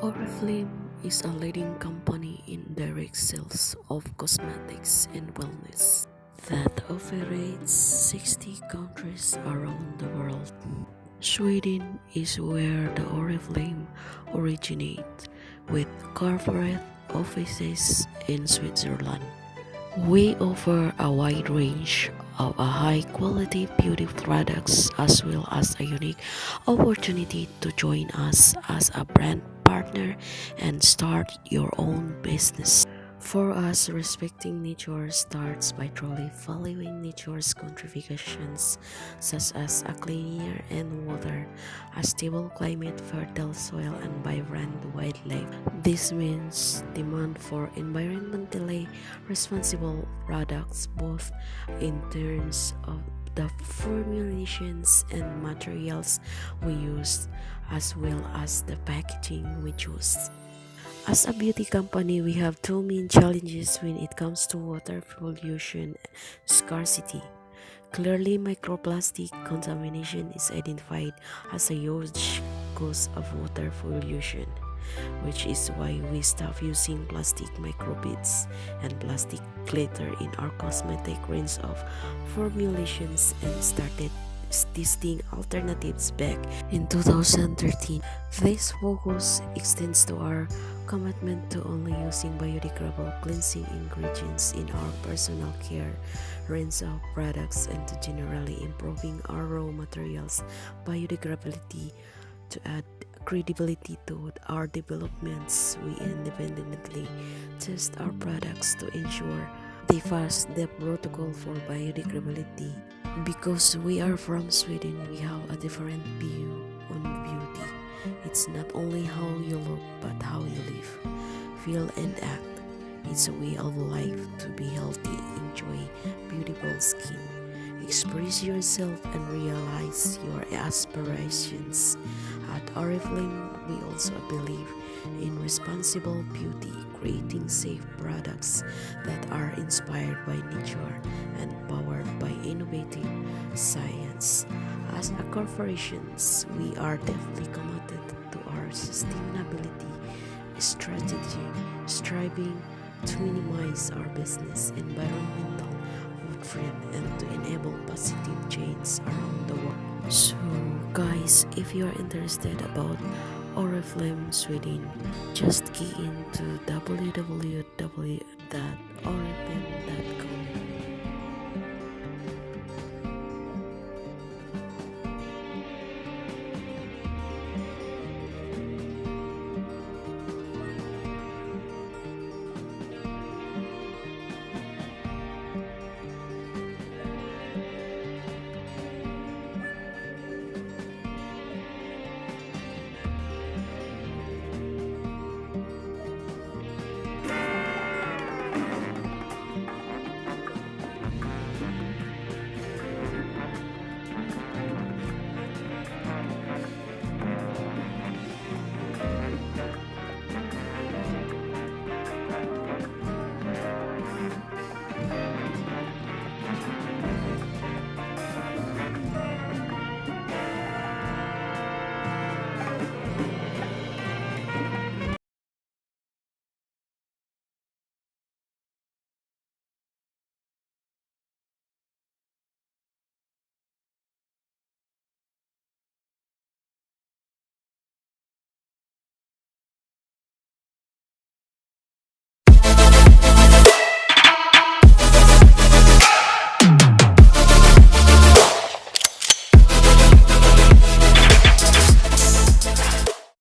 Oriflame is a leading company in direct sales of cosmetics and wellness that operates 60 countries around the world. Sweden is where the Oriflame originates, with corporate offices in Switzerland. We offer a wide range of high-quality beauty products as well as a unique opportunity to join us as a brand partner and start your own business. For us, respecting nature starts by truly valuing nature's contributions, such as a clean air and water, a stable climate, fertile soil, and vibrant wildlife. This means demand for environmentally responsible products, both in terms of the formulations and materials we use, as well as the packaging we choose. As a beauty company, we have two main challenges when it comes to water pollution scarcity. Clearly, microplastic contamination is identified as a huge cause of water pollution, which is why we stopped using plastic microbeads and plastic glitter in our cosmetic range of formulations and started testing alternatives back in 2013. This focus extends to our commitment to only using biodegradable cleansing ingredients in our personal care range of products and to generally improving our raw materials biodegradability to add credibility to our developments. We independently test our products to ensure they pass the protocol for biodegradability. Because we are from Sweden, we have a different view on beauty. It's not only how you look, but how you live, feel, and act. It's a way of life to be healthy, enjoy beautiful skin, express yourself, and realize your aspirations. At Oriflame, we also believe in responsible beauty, creating safe products that are inspired by nature and powered by innovative science. As a corporations, we are deeply committed to our sustainability strategy, striving to minimize our business environmental footprint and to enable positive change around the world. So guys, if you are interested about Oriflame Sweden, just key into www.oriflame.com